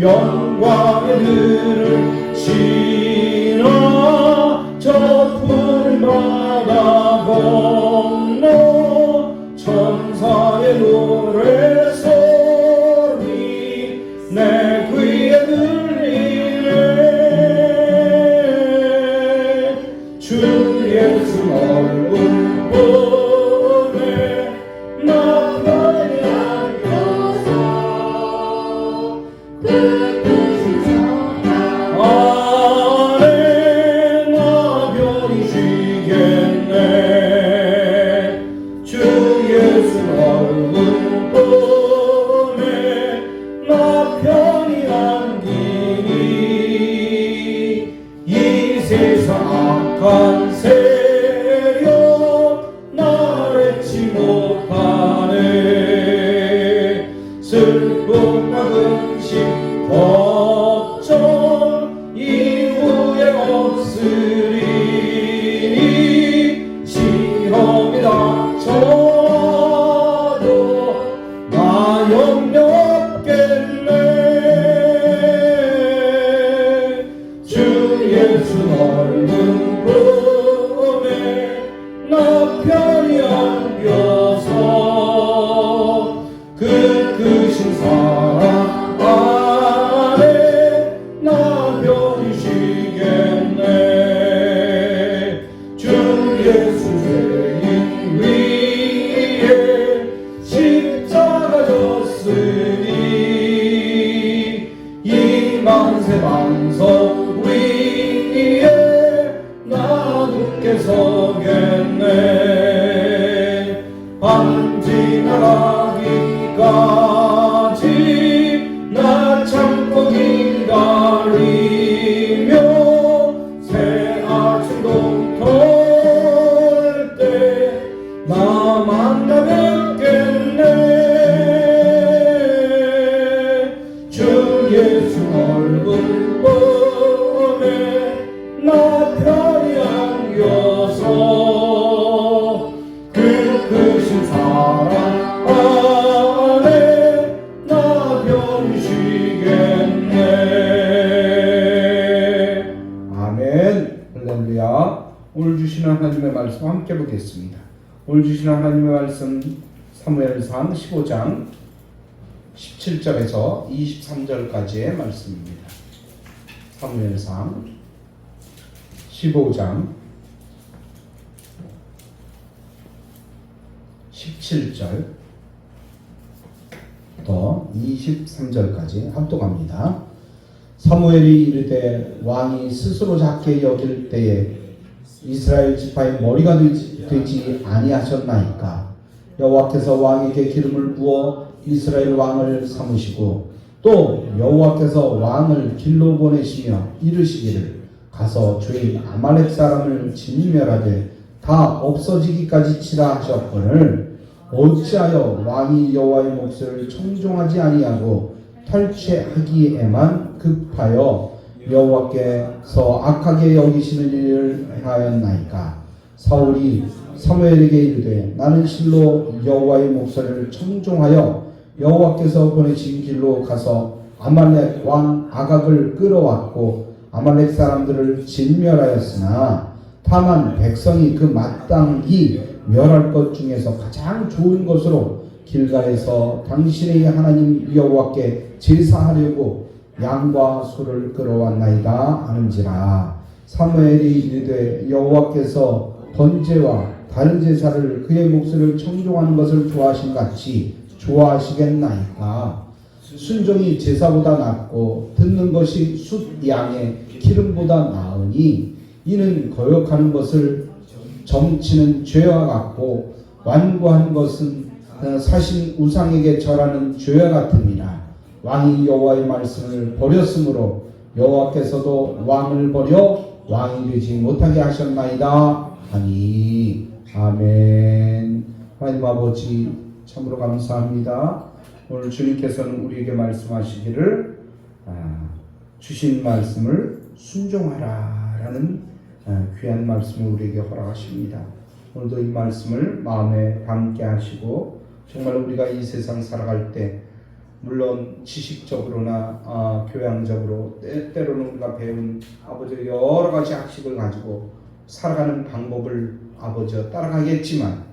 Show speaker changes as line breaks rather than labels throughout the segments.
영광의 들을 지나 저 푸른 바다 건너 천사의 노래소리 내 귀에 들리네. 주 예수 얼굴 보네 나 편히 안겨서 그 뜻이 안에 나 편히 쉬겠네. 주 예수 얼굴 보네 나 편히 안기니. 이 세상 악한 세력 나를 치 못하네. 슬픔과 근심 걱정 이후에 없으리니. 시험이 닥쳐도 나 염려 없겠네. 주 예수 얼굴 보네 나 편히 안겨서 그 크신 사랑 안에 나 편히 쉬겠네. 주 예수 죄인 위에 십자가 졌으니 이 만세 반석 위에 나 굳게 서겠네. 밤 지나가기까지 나 참고 기다리며 새 아침 동토할 때 나 만나 뵙겠네. 주 예수 얼굴 보네 나 편히 안겨서 그 크신 사랑 안에 나 편히 쉬겠네. 아멘. 할렐루야. 오늘 주시는 하나님의 말씀 함께 보겠습니다. 오늘 주시는 하나님의 말씀 사무엘상 15장 17절에서 23절까지의 말씀입니다. 사무엘상 15장 17절부터 23절까지 합독합니다. 사무엘이 이르되 왕이 스스로 작게 여길 때에 이스라엘 지파의 머리가 되지 아니하셨나이까. 여호와께서 왕에게 기름을 부어 이스라엘 왕을 삼으시고 또 여호와께서 왕을 길로 보내시며 이르시기를 가서 주인 아말렉 사람을 진멸하되 다 없어지기까지 치라 하셨거늘 어찌하여 왕이 여호와의 몫을 청종하지 아니하고 탈취하기에만 급하여 여호와께서 악하게 여기시는 일을 하였나이까. 사울이 사무엘에게 이르되 나는 실로 여호와의 목소리를 청종하여 여호와께서 보내신 길로 가서 아말렉 왕 아각을 끌어왔고 아말렉 사람들을 진멸하였으나 다만 백성이 그 마땅히 멸할 것 중에서 가장 좋은 것으로 길가에서 당신의 하나님 여호와께 제사하려고 양과 소를 끌어왔나이다 하는지라. 사무엘이 이르되 여호와께서 번제와 다른 제사를 그의 목소리를 청종하는 것을 좋아하신 같이 좋아하시겠나이까. 순종이 제사보다 낫고 듣는 것이 숫 양의 기름보다 나으니 이는 거역하는 것을 점치는 죄와 같고 완고한 것은 사신 우상에게 절하는 죄와 같음이라. 왕이 여호와의 말씀을 버렸으므로 여호와께서도 왕을 버려 왕이 되지 못하게 하셨나이다 하니. 아멘. 하나님 아버지 참으로 감사합니다. 오늘 주님께서는 우리에게 말씀하시기를 주신 말씀을 순종하라 라는 귀한 말씀을 우리에게 허락하십니다. 오늘도 이 말씀을 마음에 담게 하시고 정말 우리가 이 세상 살아갈 때 물론 지식적으로나 교양적으로 때로는 우리가 배운 아버지 여러 가지 학식을 가지고 살아가는 방법을 아버지가 따라가겠지만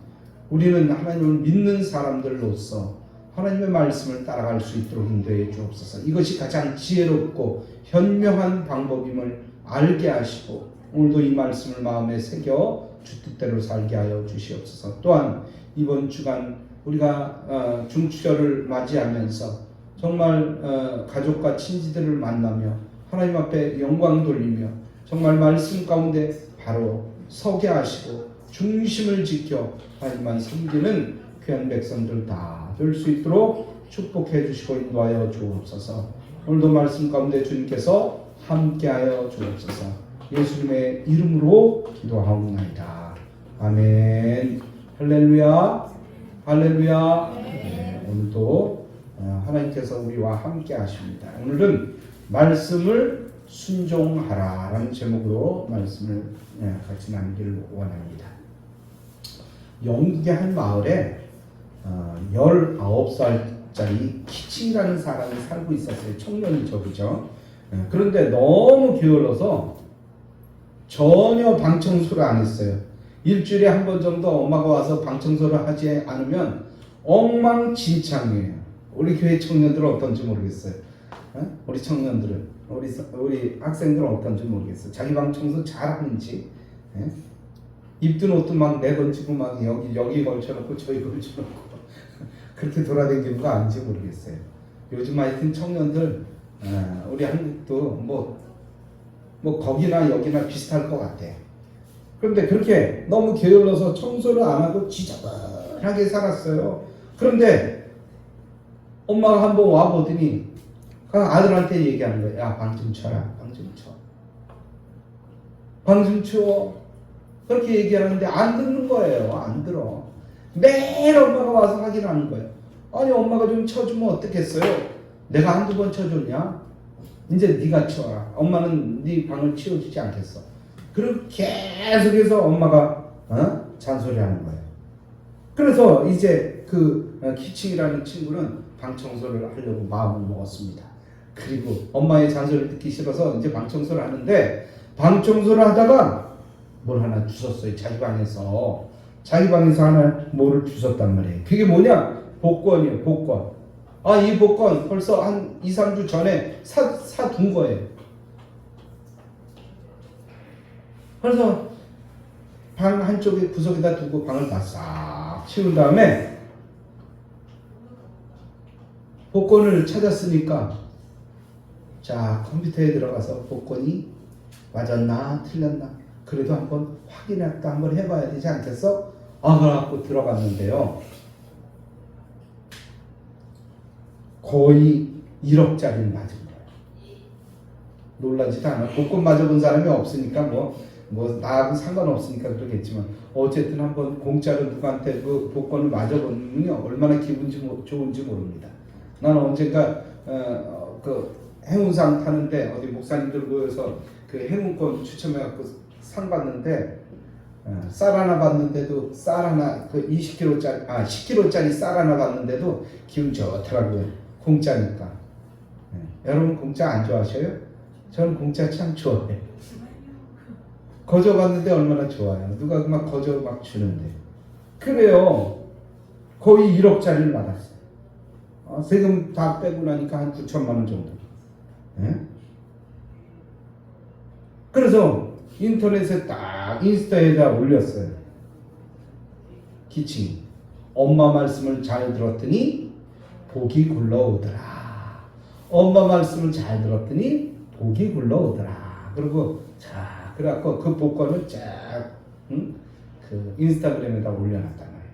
우리는 하나님을 믿는 사람들로서 하나님의 말씀을 따라갈 수 있도록 인도해 주옵소서. 이것이 가장 지혜롭고 현명한 방법임을 알게 하시고 오늘도 이 말씀을 마음에 새겨 주 뜻대로 살게 하여 주시옵소서. 또한 이번 주간 우리가 중추절을 맞이하면서 정말 가족과 친지들을 만나며 하나님 앞에 영광 돌리며 정말 말씀 가운데 바로 서게 하시고 중심을 지켜 하나님만 섬기는 귀한 백성들 다 될 수 있도록 축복해 주시고 인도하여 주옵소서. 오늘도 말씀 가운데 주님께서 함께하여 주옵소서. 예수님의 이름으로 기도하옵나이다. 아멘. 할렐루야. 할렐루야. 네, 오늘도 하나님께서 우리와 함께 하십니다. 오늘은 말씀을 순종하라라는 제목으로 말씀을 같이 나누기를 원합니다. 영국의 한 마을에 19살짜리 키치라는 사람이 살고 있었어요. 청년이죠, 그죠? 그런데 너무 게을러서 전혀 방 청소를 안 했어요. 일주일에 한 번 정도 엄마가 와서 방 청소를 하지 않으면 엉망진창이에요. 우리 교회 청년들은 어떤지 모르겠어요. 우리 청년들은, 우리 학생들은 어떤지 모르겠어요. 자기 방 청소 잘하는지, 입던 옷도 막 내던지고 막 여기 걸쳐놓고 저기 걸쳐놓고 그렇게 돌아다니는 거 아닌지 모르겠어요. 요즘 하여튼 청년들 우리 한국도 뭐 거기나 여기나 비슷할 것 같아. 그런데 그렇게 너무 게을러서 청소를 안 하고 지저분하게 살았어요. 그런데 엄마가 한번 와보더니 아들한테 얘기하는 거야. 야, 방 좀 쳐라. 방 좀 쳐. 방 좀 치워. 그렇게 얘기하는데 안 듣는 거예요. 안 들어. 매일 엄마가 와서 확인하는 거예요. 아니 엄마가 좀 쳐주면 어떻겠어요? 내가 한두 번 쳐줬냐? 이제 네가 치워라. 엄마는 네 방을 치워주지 않겠어. 그리고 계속해서 엄마가 잔소리하는 거예요. 그래서 이제 그 키칭이라는 친구는 방 청소를 하려고 마음을 먹었습니다. 그리고 엄마의 잔소리를 듣기 싫어서 이제 방 청소를 하는데 방 청소를 하다가 뭘 하나 주웠어요. 자기 방에서 하나 뭐를 주웠단 말이에요. 그게 뭐냐? 복권이에요. 복권. 이 복권 벌써 한 2, 3주 전에 사둔 거예요. 그래서 방 한쪽에 구석에다 두고 방을 다 싹 치운 다음에 복권을 찾았으니까 자 컴퓨터에 들어가서 복권이 맞았나 틀렸나 그래도 한번 확인했다 한번 해봐야 되지 않겠어? 그래갖고 들어갔는데요. 거의 1억짜리를 맞은 거예요. 놀라지도 않아. 복권 맞아본 사람이 없으니까 뭐 나하고 상관없으니까 그러겠지만 어쨌든 한번 공짜로 누구한테 그 복권을 맞아보면 얼마나 기분이 좋은지 모릅니다. 나는 언젠가 그 행운상 타는데 어디 목사님들 모여서 그 행운권 추첨해갖고 상 받는데 쌀 하나 받는데도 쌀 하나 그 20kg짜리 10kg짜리 쌀 하나 받는데도 기분 좋더라고요. 공짜니까. 여러분 공짜 안 좋아하셔요? 저는 공짜 참 좋아해요. 거저 받는데 얼마나 좋아요. 누가 막 거저 막 주는데. 그래요. 거의 1억짜리를 받았어요. 세금 다 빼고 나니까 한 9천만 원 정도. 그래서 인터넷에 딱 인스타에다 올렸어요. 기침. 엄마 말씀을 잘 들었더니 복이 굴러오더라. 엄마 말씀을 잘 들었더니 복이 굴러오더라. 그리고 자, 그래갖고 그 복권을 쫙 그 인스타그램에다 올려놨단 말이에요.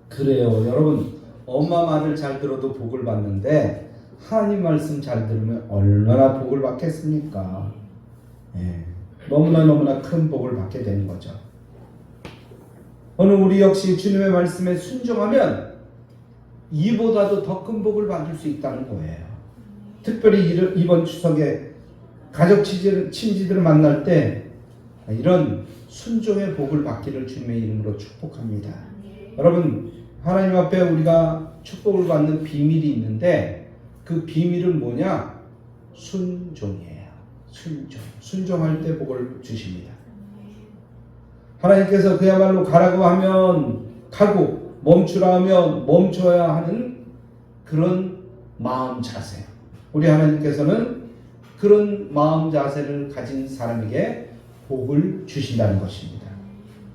그래요, 여러분. 엄마 말을 잘 들어도 복을 받는데 하나님 말씀 잘 들으면 얼마나 복을 받겠습니까? 너무나 큰 복을 받게 되는 거죠. 오늘 우리 역시 주님의 말씀에 순종하면 이보다도 더 큰 복을 받을 수 있다는 거예요. 특별히 이번 추석에 가족 친지들을 만날 때 이런 순종의 복을 받기를 주님의 이름으로 축복합니다. 여러분 하나님 앞에 우리가 축복을 받는 비밀이 있는데 그 비밀은 뭐냐? 순종이에요. 순종할 때 복을 주십니다. 하나님께서 그야말로 가라고 하면 가고 멈추라 하면 멈춰야 하는 그런 마음 자세. 우리 하나님께서는 그런 마음 자세를 가진 사람에게 복을 주신다는 것입니다.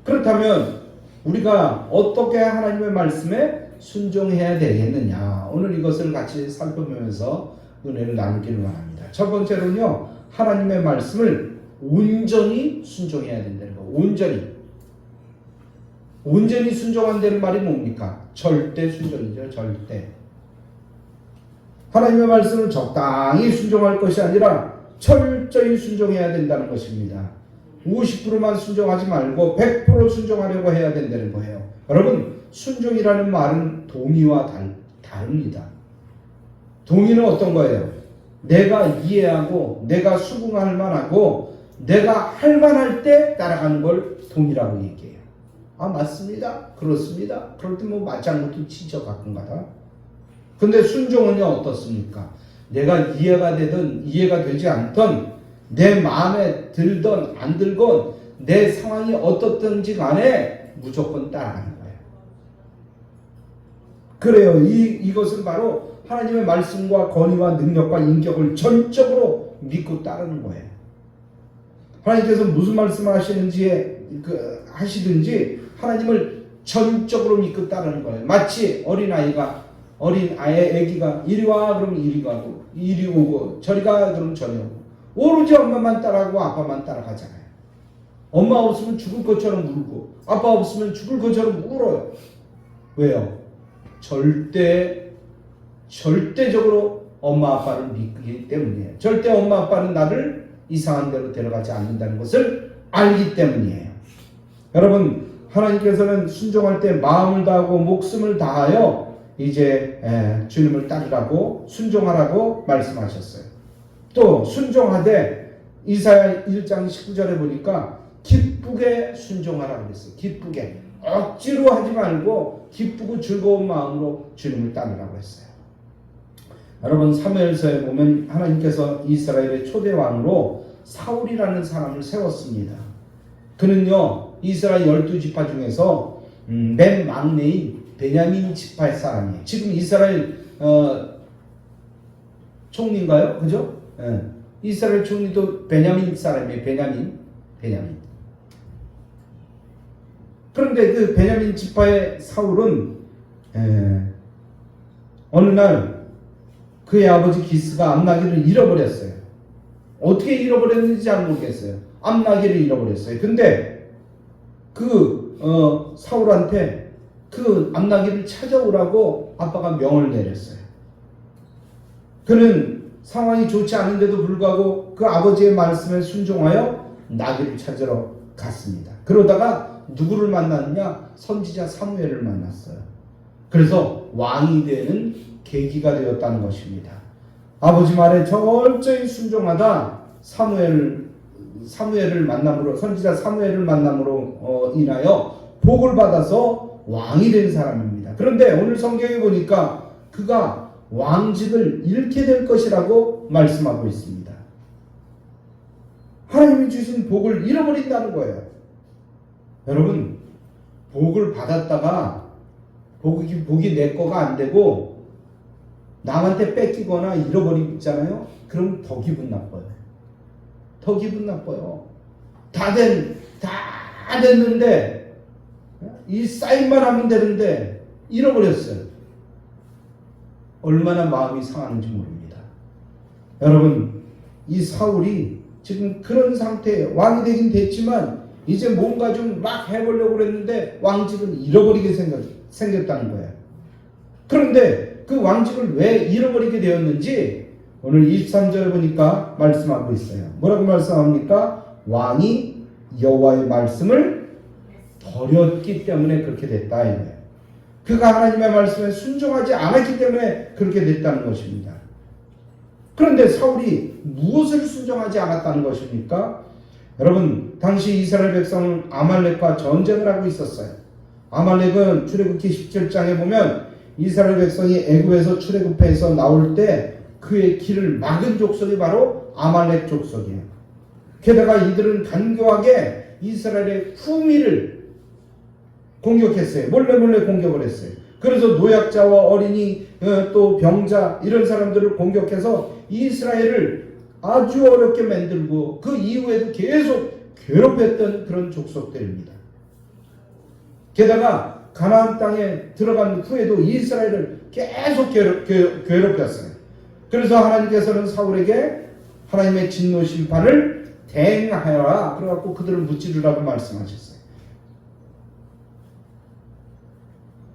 그렇다면 우리가 어떻게 하나님의 말씀에 순종해야 되겠느냐? 오늘 이것을 같이 살펴보면서 은혜를 나누기를 원합니다. 첫 번째로는요, 하나님의 말씀을 온전히 순종해야 된다는 거. 온전히 순종한다는 말이 뭡니까? 절대 순종이죠. 절대. 하나님의 말씀을 적당히 순종할 것이 아니라 철저히 순종해야 된다는 것입니다. 50%만 순종하지 말고 100% 순종하려고 해야 된다는 거예요. 여러분, 순종이라는 말은 동의와 다릅니다. 동의는 어떤 거예요? 내가 이해하고 내가 수긍할 만하고 내가 할 만할 때 따라가는 걸 동의라고 얘기해요. 아, 맞습니다. 그렇습니다. 그럴 때 뭐 맞장구도 치죠, 가끔가다. 근데 순종은요, 어떻습니까? 내가 이해가 되든 이해가 되지 않든 내 마음에 들든 안 들건 내 상황이 어떻든지 간에 무조건 따라가는 거예요. 그래요. 이것은 바로 하나님의 말씀과 권위와 능력과 인격을 전적으로 믿고 따르는 거예요. 하나님께서 무슨 말씀을 하시든지 하나님을 전적으로 믿고 따르는 거예요. 마치 어린 아기가 이리 와 그러면 이리 가고 이리 오고 저리 가 그러면 저리 오고 오로지 엄마만 따라가고 아빠만 따라가잖아요. 엄마 없으면 죽을 것처럼 울고 아빠 없으면 죽을 것처럼 울어요. 왜요? 절대적으로 엄마 아빠를 믿기 때문이에요. 절대 엄마 아빠는 나를 이상한 데로 데려가지 않는다는 것을 알기 때문이에요. 여러분, 하나님께서는 순종할 때 마음을 다하고 목숨을 다하여 이제 주님을 따르라고 순종하라고 말씀하셨어요. 또 순종하되 이사야 1장 19절에 보니까 기쁘게 순종하라고 그랬어요. 기쁘게. 억지로 하지 말고 기쁘고 즐거운 마음으로 주님을 따르라고 했어요. 여러분, 사무엘서에 보면 하나님께서 이스라엘의 초대 왕으로 사울이라는 사람을 세웠습니다. 그는요, 이스라엘 12지파 중에서 맨 막내인 베냐민 지파의 사람이에요. 지금 이스라엘 총리인가요? 그죠? 이스라엘 총리도 베냐민 사람이에요. 베냐민. 그런데 그 베냐민 지파의 사울은 어느 날 그의 아버지 기스가 암나귀를 잃어버렸어요. 어떻게 잃어버렸는지 잘 모르겠어요. 암나귀를 잃어버렸어요. 근데 사울한테 그 암나귀를 찾아오라고 아빠가 명을 내렸어요. 그는 상황이 좋지 않은데도 불구하고 그 아버지의 말씀에 순종하여 나귀를 찾으러 갔습니다. 그러다가 누구를 만났느냐? 선지자 사무엘을 만났어요. 그래서 왕이 되는 계기가 되었다는 것입니다. 아버지 말에 철저히 순종하다 사무엘을 만남으로, 선지자 사무엘을 만남으로 인하여 복을 받아서 왕이 된 사람입니다. 그런데 오늘 성경에 보니까 그가 왕직을 잃게 될 것이라고 말씀하고 있습니다. 하나님이 주신 복을 잃어버린다는 거예요. 여러분, 복을 받았다가 복이 내 거가 안 되고 남한테 뺏기거나 잃어버리잖아요. 그럼 더 기분 나빠요. 다 됐는데 이 사인만 하면 되는데 잃어버렸어요. 얼마나 마음이 상하는지 모릅니다. 여러분, 이 사울이 지금 그런 상태예요. 왕이 되긴 됐지만 이제 뭔가 좀 막 해보려고 그랬는데 왕직을 잃어버리게 생겼다는 거예요. 그런데 그 왕직을 왜 잃어버리게 되었는지 오늘 23절에 보니까 말씀하고 있어요. 뭐라고 말씀합니까? 왕이 여호와의 말씀을 버렸기 때문에 그렇게 됐다 이거예요. 그가 하나님의 말씀에 순종하지 않았기 때문에 그렇게 됐다는 것입니다. 그런데 사울이 무엇을 순종하지 않았다는 것입니까? 여러분, 당시 이스라엘 백성은 아말렉과 전쟁을 하고 있었어요. 아말렉은 출애굽기 17장에 보면 이스라엘 백성이 애굽에서 출애굽해서 나올 때 그의 길을 막은 족속이 바로 아말렉 족속이에요. 게다가 이들은 간교하게 이스라엘의 후미를 공격했어요. 몰래 공격을 했어요. 그래서 노약자와 어린이 또 병자 이런 사람들을 공격해서 이스라엘을 아주 어렵게 만들고 그 이후에도 계속 괴롭혔던 그런 족속들입니다. 게다가 가나안 땅에 들어간 후에도 이스라엘을 계속 괴롭혔어요. 그래서 하나님께서는 사울에게 하나님의 진노 심판을 대행하여라 그래갖고 그들을 무찌르라고 말씀하셨어요.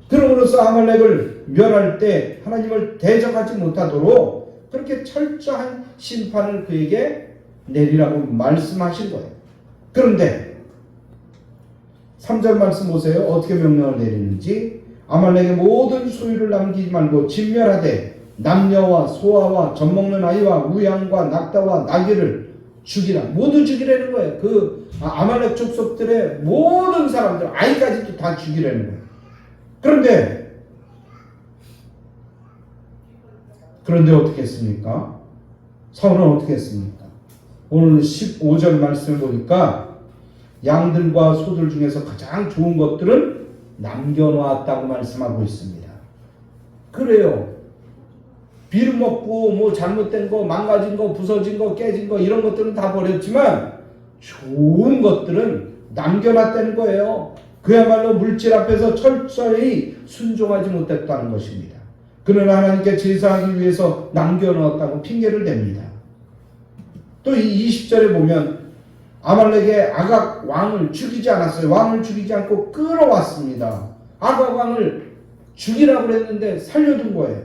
그러므로써 아말렉을 멸할 때 하나님을 대적하지 못하도록 그렇게 철저한 심판을 그에게 내리라고 말씀하신 거예요. 그런데 3절 말씀 보세요. 어떻게 명령을 내리는지. 아말렉의 모든 소유를 남기지 말고 진멸하되 남녀와 소아와 젖먹는 아이와 우양과 낙타와 나귀를 죽이라. 모두 죽이라는 거예요. 그 아말렉 족속들의 모든 사람들 아이까지도 다 죽이라는 거예요. 그런데 어떻게 했습니까? 사울은 어떻게 했습니까? 오늘 15절 말씀을 보니까 양들과 소들 중에서 가장 좋은 것들은 남겨놓았다고 말씀하고 있습니다. 그래요. 빌먹고 뭐 잘못된 거, 망가진 거, 부서진 거, 깨진 거 이런 것들은 다 버렸지만 좋은 것들은 남겨놨다는 거예요. 그야말로 물질 앞에서 철저히 순종하지 못했다는 것입니다. 그러나 하나님께 제사하기 위해서 남겨놓았다고 핑계를 댑니다. 또 이 20절에 보면 아말렉의 아각 왕을 죽이지 않았어요. 왕을 죽이지 않고 끌어왔습니다. 아각 왕을 죽이라고 했는데 살려둔 거예요.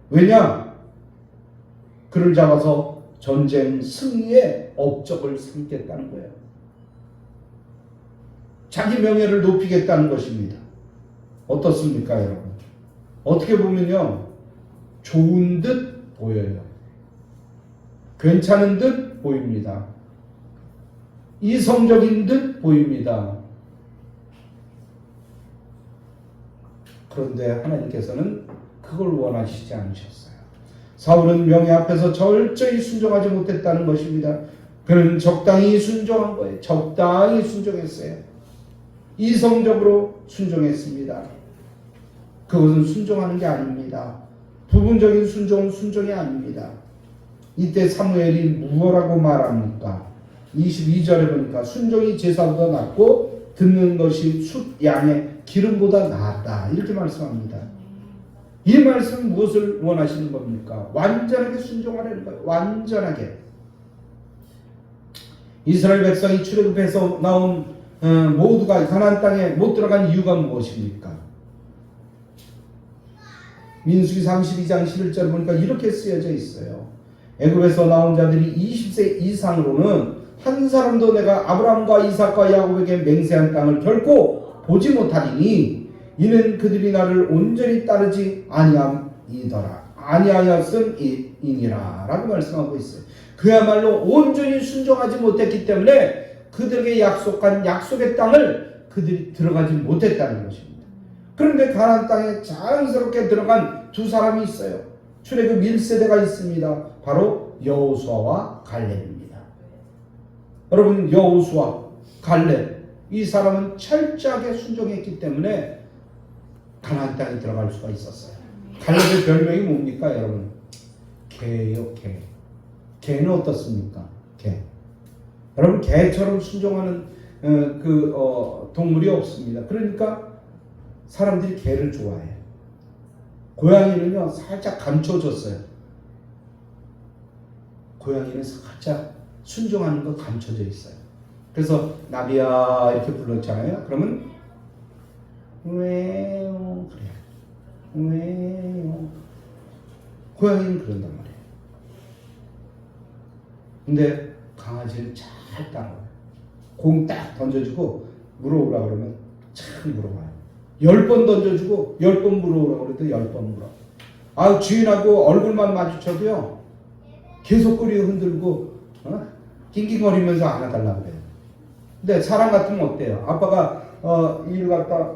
왜냐? 그를 잡아서 전쟁 승리의 업적을 삼겠다는 거예요. 자기 명예를 높이겠다는 것입니다. 어떻습니까, 여러분? 어떻게 보면요, 좋은 듯 보여요. 괜찮은 듯 보입니다. 이성적인 듯 보입니다. 그런데 하나님께서는 그걸 원하시지 않으셨어요. 사울은 명예 앞에서 철저히 순종하지 못했다는 것입니다. 그는 적당히 순종한 거예요. 적당히 순종했어요. 이성적으로 순종했습니다. 그것은 순종하는 게 아닙니다. 부분적인 순종은 순종이 아닙니다. 이때 사무엘이 무엇라고 말합니까? 22절에 보니까 순종이 제사보다 낫고 듣는 것이 숫 양의 기름보다 낫다 이렇게 말씀합니다. 이 말씀은 무엇을 원하시는 겁니까? 완전하게 순종하라는 거예요. 완전하게. 이스라엘 백성이 출애굽해서 나온 모두가 가나안 땅에 못 들어간 이유가 무엇입니까? 민수기 32장 11절 보니까 이렇게 쓰여져 있어요. 애굽에서 나온 자들이 20세 이상으로는 한 사람도 내가 아브라함과 이삭과 야곱에게 맹세한 땅을 결코 보지 못하리니 이는 그들이 나를 온전히 따르지 아니하였음이니라 라고 말씀하고 있어요. 그야말로 온전히 순종하지 못했기 때문에 그들에게 약속한 약속의 땅을 그들이 들어가지 못했다는 것입니다. 그런데 가나안 땅에 자연스럽게 들어간 두 사람이 있어요. 출애굽 1세대가 있습니다. 바로 여호수아와 갈렙입니다. 여러분, 여호수아, 갈렙 이 사람은 철저하게 순종했기 때문에 가나안 땅에 들어갈 수가 있었어요. 갈렙의 별명이 뭡니까, 여러분? 개요, 개. 개는 어떻습니까? 개. 여러분, 개처럼 순종하는 동물이 없습니다. 그러니까 사람들이 개를 좋아해요. 고양이는요, 살짝 감춰졌어요. 고양이는 살짝 순종하는 거 감춰져 있어요. 그래서 나비야 이렇게 불렀잖아요. 그러면 왜요? 그래요. 왜요? 고양이는 그런단 말이에요. 근데 강아지는 잘 따라와요. 공 딱 던져주고 물어오라 그러면 참 물어봐요. 10번 던져주고 10번 물어오라 그래도 10번 물어. 아, 주인하고 얼굴만 마주쳐도요 계속 꼬리 흔들고 낑낑거리면서 안아달라고 그래요. 근데 사람 같으면 어때요? 아빠가 일 갔다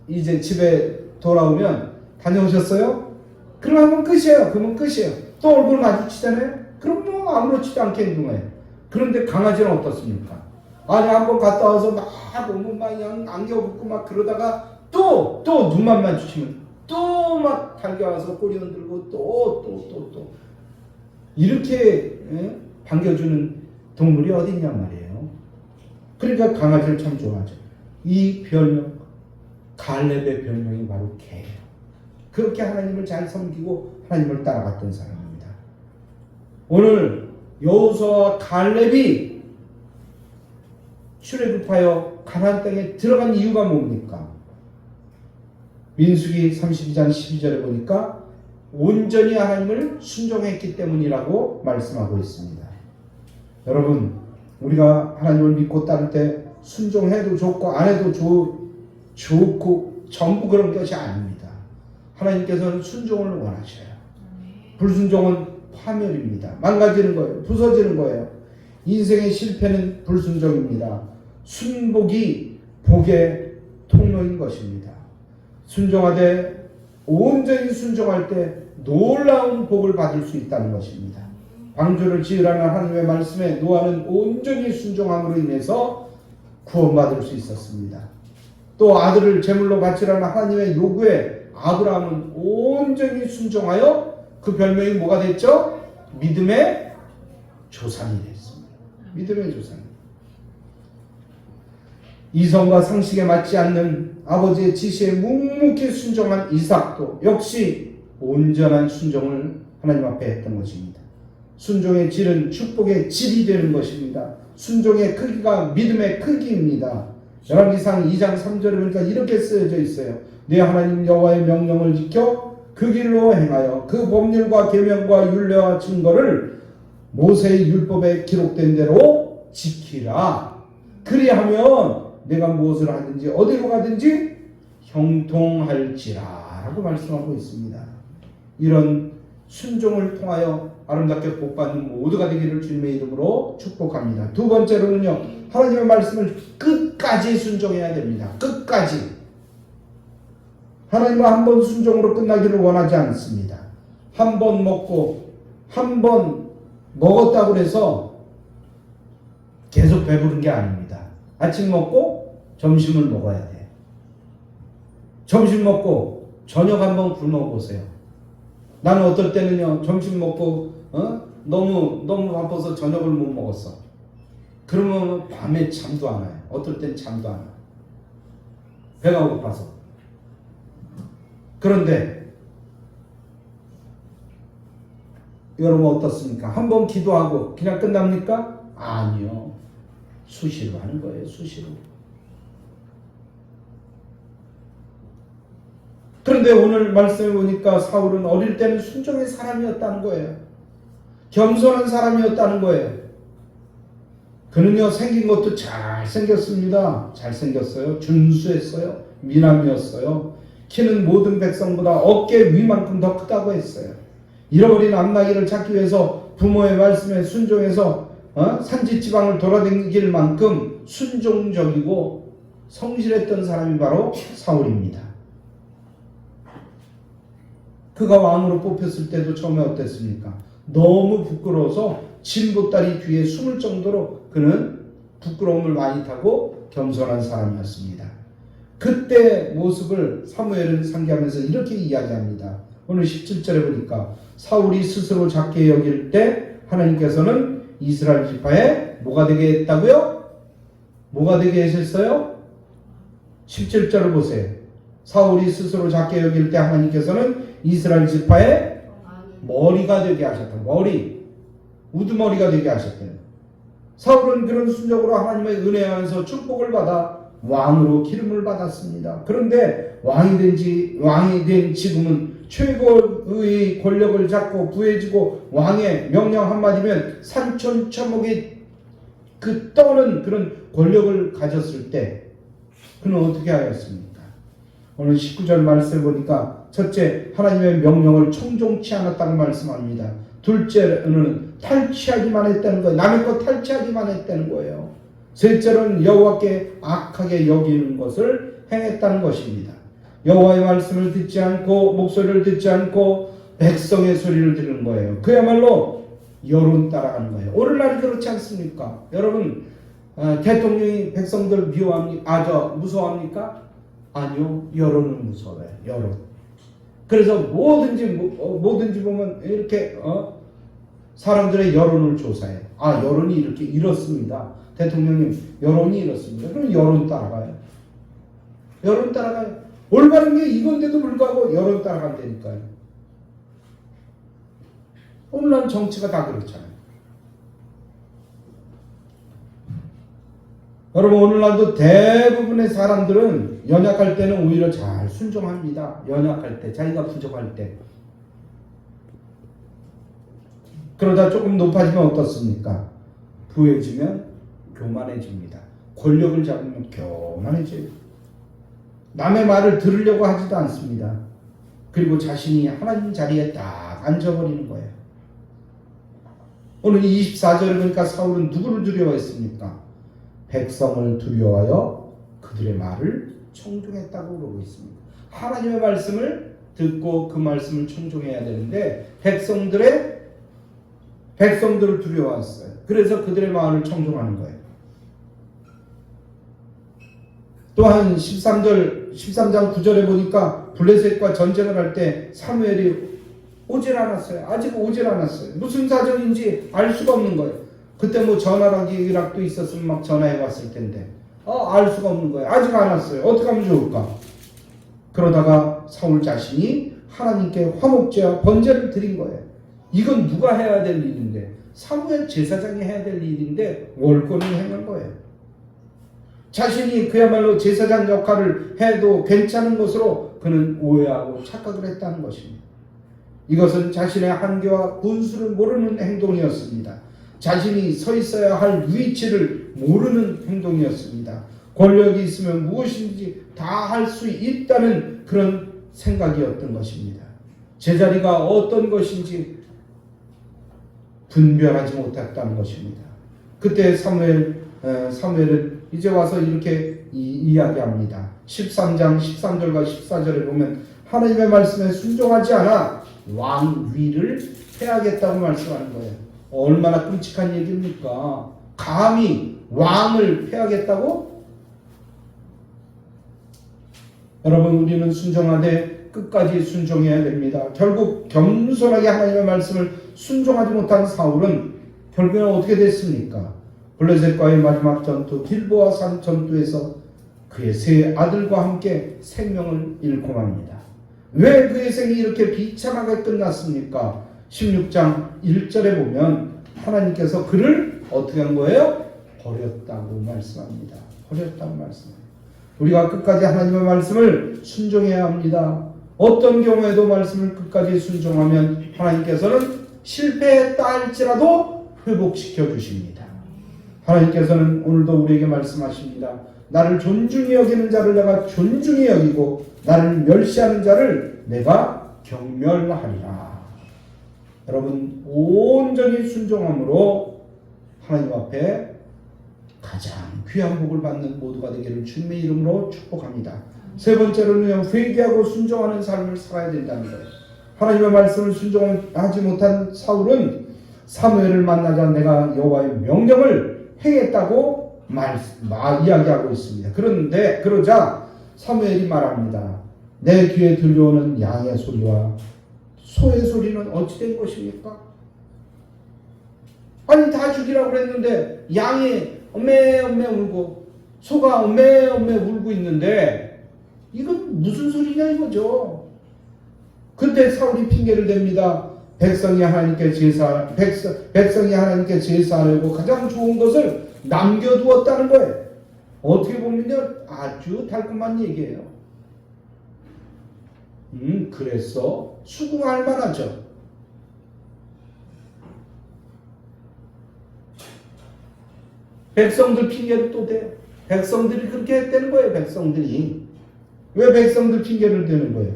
이제 집에 돌아오면 다녀오셨어요? 그러면 끝이에요. 그러면 끝이에요. 또 얼굴 마주치잖아요. 그럼 뭐 아무렇지도 않게 행동해요. 그런데 강아지는 어떻습니까? 아니 한번 갔다 와서 막 오면 막 그냥 안겨붙고 막 그러다가 또 눈만 마주치면 또 막 달려와서 꼬리 흔들고 또 이렇게 반겨주는 동물이 어디 있냔 말이에요. 그러니까 강아지를 참 좋아하죠. 이 별명, 갈렙의 별명이 바로 개예요. 그렇게 하나님을 잘 섬기고 하나님을 따라갔던 사람입니다. 오늘 여호수아와 갈렙이 출애굽하여 가나안 땅에 들어간 이유가 뭡니까? 민수기 32장 12절에 보니까 온전히 하나님을 순종했기 때문이라고 말씀하고 있습니다. 여러분, 우리가 하나님을 믿고 따를 때 순종해도 좋고 안 해도 좋고 전부 그런 것이 아닙니다. 하나님께서는 순종을 원하셔요. 불순종은 파멸입니다. 망가지는 거예요. 부서지는 거예요. 인생의 실패는 불순종입니다. 순복이 복의 통로인 것입니다. 순종하되 온전히 순종할 때 놀라운 복을 받을 수 있다는 것입니다. 방주를 지으라는 하나님의 말씀에 노아는 온전히 순종함으로 인해서 구원받을 수 있었습니다. 또 아들을 제물로 바치라는 하나님의 요구에 아브라함은 온전히 순종하여 그 별명이 뭐가 됐죠? 믿음의 조상이 됐습니다. 믿음의 조상. 이성과 상식에 맞지 않는 아버지의 지시에 묵묵히 순종한 이삭도 역시 온전한 순종을 하나님 앞에 했던 것입니다. 순종의 질은 축복의 질이 되는 것입니다. 순종의 크기가 믿음의 크기입니다. 열왕기상 2장 3절에 보니까 이렇게 쓰여져 있어요. 네 하나님 여호와의 명령을 지켜 그 길로 행하여 그 법률과 계명과 율례와 증거를 모세의 율법에 기록된 대로 지키라. 그리하면 내가 무엇을 하든지 어디로 가든지 형통할지라 라고 말씀하고 있습니다. 이런 순종을 통하여 아름답게 복받는 모두가 되기를 주님의 이름으로 축복합니다. 두 번째로는요, 하나님의 말씀을 끝까지 순종해야 됩니다. 끝까지. 하나님은 한 번 순종으로 끝나기를 원하지 않습니다. 한 번 먹고 한 번 먹었다고 해서 계속 배부른 게 아닙니다. 아침 먹고 점심을 먹어야 돼요. 점심 먹고 저녁 한번 굶어 보세요. 나는 어떨 때는요, 점심 먹고 너무 바빠서 저녁을 못 먹었어. 그러면 밤에 잠도 안 와요. 어떨 땐 잠도 안 와요. 배가 고파서. 그런데 여러분 어떻습니까? 한번 기도하고 그냥 끝납니까? 아니요. 수시로 하는 거예요. 수시로. 그런데 오늘 말씀해 보니까 사울은 어릴 때는 순종의 사람이었다는 거예요. 겸손한 사람이었다는 거예요. 그는요, 생긴 것도 잘생겼습니다. 잘생겼어요. 준수했어요. 미남이었어요. 키는 모든 백성보다 어깨 위만큼 더 크다고 했어요. 잃어버린 암나귀를 찾기 위해서 부모의 말씀에 순종해서 산지지방을 돌아다닐 만큼 순종적이고 성실했던 사람이 바로 사울입니다. 그가 왕으로 뽑혔을 때도 처음에 어땠습니까? 너무 부끄러워서 진보다리 뒤에 숨을 정도로 그는 부끄러움을 많이 타고 겸손한 사람이었습니다. 그때 모습을 사무엘은 상기하면서 이렇게 이야기합니다. 오늘 17절에 보니까 사울이 스스로 작게 여길 때 하나님께서는 이스라엘 지파에 뭐가 되게 했다고요? 뭐가 되게 하셨어요? 17절을 보세요. 사울이 스스로 작게 여길 때 하나님께서는 이스라엘 지파의 머리가 되게 하셨다. 머리, 우두머리가 되게 하셨대요. 사울은 그런 순종으로 하나님의 은혜 안에서 축복을 받아 왕으로 기름을 받았습니다. 그런데 왕이 된 지금은 최고의 권력을 잡고 부해지고 왕의 명령 한마디면 산천초목이 그 떠오른 그런 권력을 가졌을 때 그는 어떻게 하였습니까? 오늘 19절 말씀을 보니까 첫째, 하나님의 명령을 청종치 않았다고 말씀합니다. 둘째는 탈취하기만 했다는 거예요. 남의 것 탈취하기만 했다는 거예요. 셋째로는 여호와께 악하게 여기는 것을 행했다는 것입니다. 여호와의 말씀을 듣지 않고 목소리를 듣지 않고 백성의 소리를 들은 거예요. 그야말로 여론 따라가는 거예요. 오늘날 그렇지 않습니까? 여러분, 대통령이 백성들 미워합니까? 무서워합니까? 아니요, 여론은 무서워요. 여론. 그래서 뭐든지 보면 이렇게 사람들의 여론을 조사해요. 여론이 이렇습니다. 대통령님, 여론이 이렇습니다. 그럼 여론 따라가요. 여론 따라가요. 올바른 게 이건데도 불구하고 여론 따라간다니까요. 오늘날 정치가 다 그렇잖아요. 여러분, 오늘날도 대부분의 사람들은 연약할 때는 오히려 잘 순종합니다. 연약할 때, 자기가 부족할 때. 그러다 조금 높아지면 어떻습니까? 부해지면 교만해집니다. 권력을 잡으면 교만해져요. 남의 말을 들으려고 하지도 않습니다. 그리고 자신이 하나님 자리에 딱 앉아버리는 거예요. 오늘 24절에 보니까 사울은 누구를 두려워했습니까? 백성을 두려워하여 그들의 말을 청종했다고 그러고 있습니다. 하나님의 말씀을 듣고 그 말씀을 청종해야 되는데 백성들을 두려워했어요. 그래서 그들의 마음을 청종하는 거예요. 또한 13장 9절에 보니까 블레셋과 전쟁을 할 때 사무엘이 오질 않았어요. 아직 오질 않았어요. 무슨 사정인지 알 수가 없는 거예요. 그때 뭐 전화락도 있었으면 막 전화해 왔을 텐데 알 수가 없는 거예요. 아직 안 왔어요. 어떻게 하면 좋을까? 그러다가 사울 자신이 하나님께 화목제와 번제를 드린 거예요. 이건 누가 해야 될 일인데, 사무엘 제사장이 해야 될 일인데 월권을 행한 거예요. 자신이 그야말로 제사장 역할을 해도 괜찮은 것으로 그는 오해하고 착각을 했다는 것입니다. 이것은 자신의 한계와 분수를 모르는 행동이었습니다. 자신이 서 있어야 할 위치를 모르는 행동이었습니다. 권력이 있으면 무엇인지 다 할 수 있다는 그런 생각이었던 것입니다. 제자리가 어떤 것인지 분별하지 못했다는 것입니다. 그때 사무엘은 이제 와서 이렇게 이야기합니다. 13장 13절과 14절에 보면 하나님의 말씀에 순종하지 않아 왕 위를 패하겠다고 말씀하는 거예요. 얼마나 끔찍한 얘기입니까? 감히 왕을 패하겠다고? 여러분, 우리는 순종하되 끝까지 순종해야 됩니다. 결국 겸손하게 하나님의 말씀을 순종하지 못한 사울은 결국에는 어떻게 됐습니까? 블레셋과의 마지막 전투 길보아 산 전투에서 그의 세 아들과 함께 생명을 잃고 맙니다. 왜 그의 생이 이렇게 비참하게 끝났습니까? 16장 1절에 보면 하나님께서 그를 어떻게 한 거예요? 버렸다고 말씀합니다. 버렸다고 말씀합니다. 우리가 끝까지 하나님의 말씀을 순종해야 합니다. 어떤 경우에도 말씀을 끝까지 순종하면 하나님께서는 실패했다 할지라도 회복시켜 주십니다. 하나님께서는 오늘도 우리에게 말씀하십니다. 나를 존중히 여기는 자를 내가 존중히 여기고 나를 멸시하는 자를 내가 경멸하리라. 여러분, 온전히 순종함으로 하나님 앞에 가장 귀한 복을 받는 모두가 되기를 주님의 이름으로 축복합니다. 세 번째로는 회개하고 순종하는 삶을 살아야 된다는 거예요. 하나님의 말씀을 순종하지 못한 사울은 사무엘을 만나자 내가 여호와의 명령을 행했다고 이야기하고 있습니다. 그런데 그러자 사무엘이 말합니다. 내 귀에 들려오는 양의 소리와 소의 소리는 어찌 된 것입니까? 아니, 다 죽이라고 그랬는데 양이 엄매엄매 울고 소가 엄매엄매 울고 있는데 이건 무슨 소리냐 이거죠. 그때 사울이 핑계를 댑니다. 백성이 하나님께 제사하려고 가장 좋은 것을 남겨두었다는 거예요. 어떻게 보면요, 아주 달콤한 얘기예요. 그래서 수긍할 만하죠. 백성들 핑계를 또 대요. 백성들이 그렇게 했다는 거예요. 백성들이. 왜 백성들 핑계를 대는 거예요?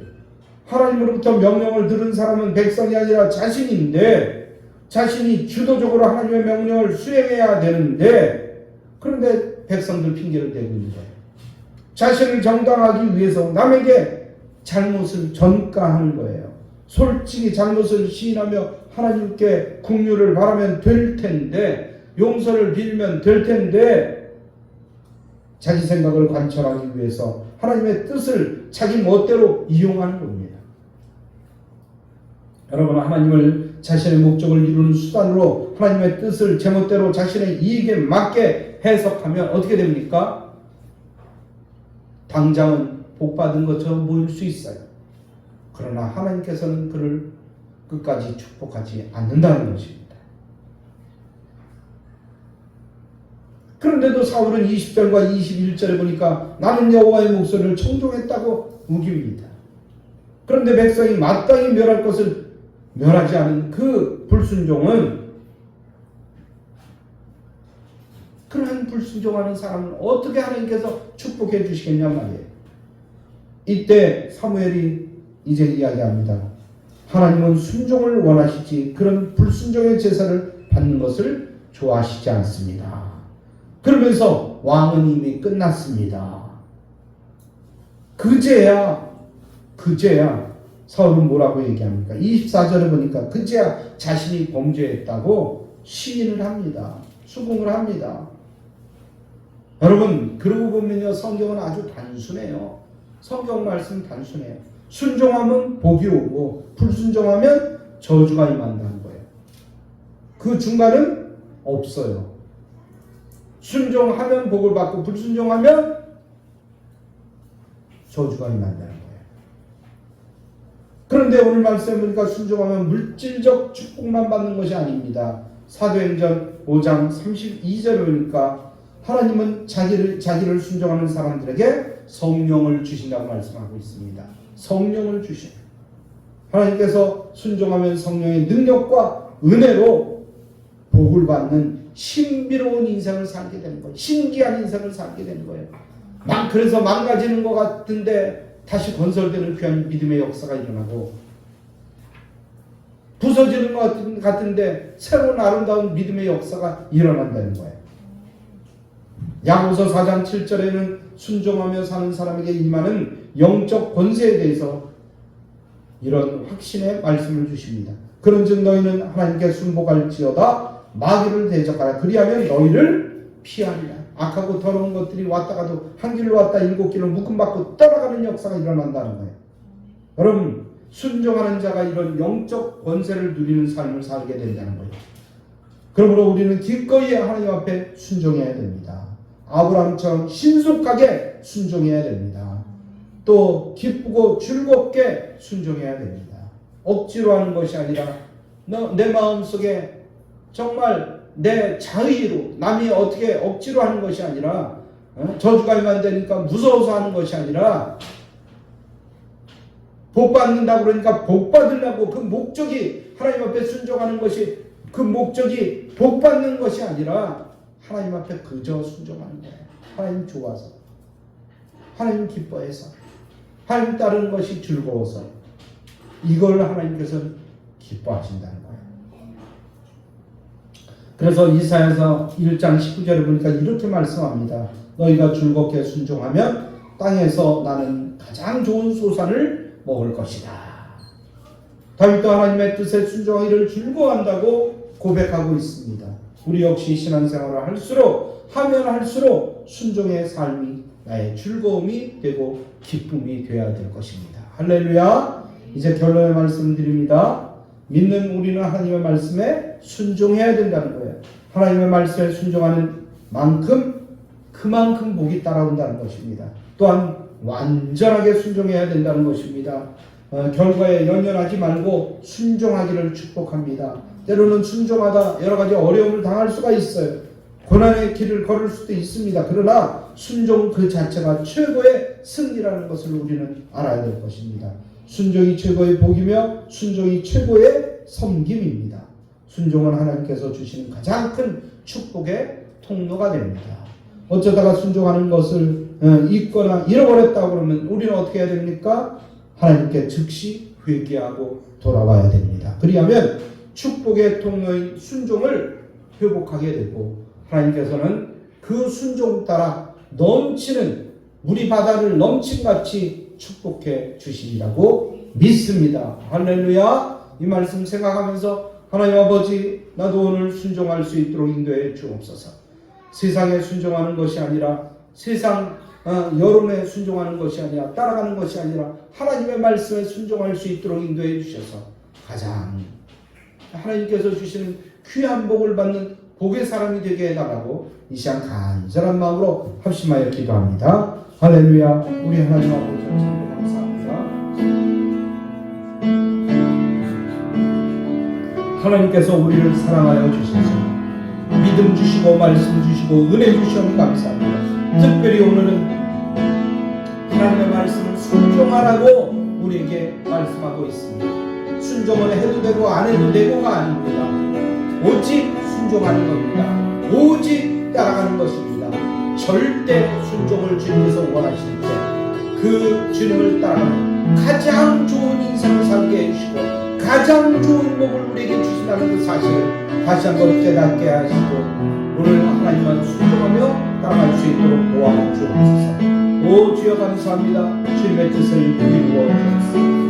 하나님으로부터 명령을 들은 사람은 백성이 아니라 자신인데, 자신이 주도적으로 하나님의 명령을 수행해야 되는데, 그런데 백성들 핑계를 대고 있는 거예요. 자신을 정당하기 위해서 남에게 잘못을 전가하는 거예요. 솔직히 잘못을 시인하며 하나님께 긍휼을 바라면 될 텐데, 용서를 빌면 될 텐데, 자기 생각을 관철하기 위해서 하나님의 뜻을 자기 멋대로 이용하는 겁니다. 여러분, 하나님을 자신의 목적을 이루는 수단으로 하나님의 뜻을 제멋대로 자신의 이익에 맞게 해석하면 어떻게 됩니까? 당장은 복받은 것처럼 보일 수 있어요. 그러나 하나님께서는 그를 끝까지 축복하지 않는다는 것입니다. 그런데도 사울은 20절과 21절에 보니까 나는 여호와의 목소리를 청종했다고 우깁니다. 그런데 백성이 마땅히 멸할 것을 멸하지 않은 그 불순종은, 그러한 불순종하는 사람은 어떻게 하나님께서 축복해 주시겠냐 말이에요. 이때 사무엘이 이제 이야기합니다. 하나님은 순종을 원하시지 그런 불순종의 제사를 받는 것을 좋아하시지 않습니다. 그러면서 왕은 이미 끝났습니다. 그제야 사울은 뭐라고 얘기합니까? 24절에 보니까 그제야 자신이 범죄했다고 시인을 합니다. 수긍을 합니다. 여러분, 그러고 보면요, 성경은 아주 단순해요. 성경 말씀 단순해요. 순종하면 복이 오고 불순종하면 저주가 임한다는 거예요. 그 중간은 없어요. 순종하면 복을 받고 불순종하면 저주가 임한다는 거예요. 그런데 오늘 말씀에 보니까 순종하면 물질적 축복만 받는 것이 아닙니다. 사도행전 5장 32절에 보니까 하나님은 자기를 순종하는 사람들에게 성령을 주신다고 말씀하고 있습니다. 성령을 주신다. 하나님께서 순종하면 성령의 능력과 은혜로 복을 받는 신비로운 인생을 살게 되는 거예요. 신기한 인생을 살게 되는 거예요. 그래서 망가지는 것 같은데 다시 건설되는 귀한 믿음의 역사가 일어나고, 부서지는 것 같은데 새로운 아름다운 믿음의 역사가 일어난다는 거예요. 야고보서 4장 7절에는 순종하며 사는 사람에게 임하는 영적 권세에 대해서 이런 확신의 말씀을 주십니다. 그런즉 너희는 하나님께 순복할지어다 마귀를 대적하라. 그리하면 너희를 피하리라. 악하고 더러운 것들이 왔다가도 한 길로 왔다 일곱 길로 묶음받고 떠나가는 역사가 일어난다는 거예요. 여러분, 순종하는 자가 이런 영적 권세를 누리는 삶을 살게 된다는 거예요. 그러므로 우리는 기꺼이 하나님 앞에 순종해야 됩니다. 아브라함처럼 신속하게 순종해야 됩니다. 또 기쁘고 즐겁게 순종해야 됩니다. 억지로 하는 것이 아니라 내 마음속에 정말 내 자의로, 남이 어떻게 억지로 하는 것이 아니라, 저주가 임한다니까 무서워서 하는 것이 아니라, 복 받는다고 그러니까 복 받으려고, 그 목적이 하나님 앞에 순종하는 것이, 그 목적이 복 받는 것이 아니라 하나님 앞에 그저 순종하는 거예요. 하나님 좋아서, 하나님 기뻐해서, 하나님 따르는 것이 즐거워서, 이걸 하나님께서 기뻐하신다는 거예요. 그래서 이사야서 1장 19절에 보니까 이렇게 말씀합니다. 너희가 즐겁게 순종하면 땅에서 나는 가장 좋은 소산을 먹을 것이다. 다윗도 하나님의 뜻에 순종하기를 즐거워한다고 고백하고 있습니다. 우리 역시 신앙생활을 하면 할수록 순종의 삶이 나의 즐거움이 되고 기쁨이 되어야 될 것입니다. 할렐루야. 이제 결론의 말씀드립니다. 믿는 우리는 하나님의 말씀에 순종해야 된다는 거예요. 하나님의 말씀에 순종하는 만큼 그만큼 복이 따라온다는 것입니다. 또한 완전하게 순종해야 된다는 것입니다. 결과에 연연하지 말고 순종하기를 축복합니다. 때로는 순종하다 여러 가지 어려움을 당할 수가 있어요. 고난의 길을 걸을 수도 있습니다. 그러나 순종 그 자체가 최고의 승리라는 것을 우리는 알아야 될 것입니다. 순종이 최고의 복이며 순종이 최고의 섬김입니다. 순종은 하나님께서 주시는 가장 큰 축복의 통로가 됩니다. 어쩌다가 순종하는 것을 잊거나 잃어버렸다고 그러면 우리는 어떻게 해야 됩니까? 하나님께 즉시 회개하고 돌아와야 됩니다. 그리하면 축복의 통로인 순종을 회복하게 되고, 하나님께서는 그 순종 따라 넘치는 물이 바다를 넘침같이 축복해 주시리라고 믿습니다. 할렐루야. 이 말씀 생각하면서 하나님 아버지, 나도 오늘 순종할 수 있도록 인도해 주옵소서. 세상에 순종하는 것이 아니라 세상 여론에 순종하는 것이 아니라 따라가는 것이 아니라 하나님의 말씀에 순종할 수 있도록 인도해 주셔서 가장 하나님께서 주시는 귀한 복을 받는 복의 사람이 되게 해달라고 이 시간 간절한 마음으로 합심하여 기도합니다. 할렐루야. 우리 하나님 아버지 참 감사합니다. 하나님께서 우리를 사랑하여 주셔서 믿음 주시고 말씀 주시고 은혜 주시니 감사합니다. 특별히 오늘은 하나님의 말씀을 순종하라고 우리에게 말씀하고 있습니다. 순종은 해도 되고 안 해도 되고가 아닙니다. 오직 순종하는 겁니다. 오직 따라가는 것입니다. 절대 순종을 주님께서 원하실 때 그 주님을 따라가는 가장 좋은 인생을 살게 해주시고 가장 좋은 복을 우리에게 주신다는 그 사실을 다시 한번 깨닫게 하시고 오늘 하나님만 순종하며 따라갈 수 있도록 도와주옵소서. 오 주여 감사합니다. 주님의 뜻을 이루어 주옵소서.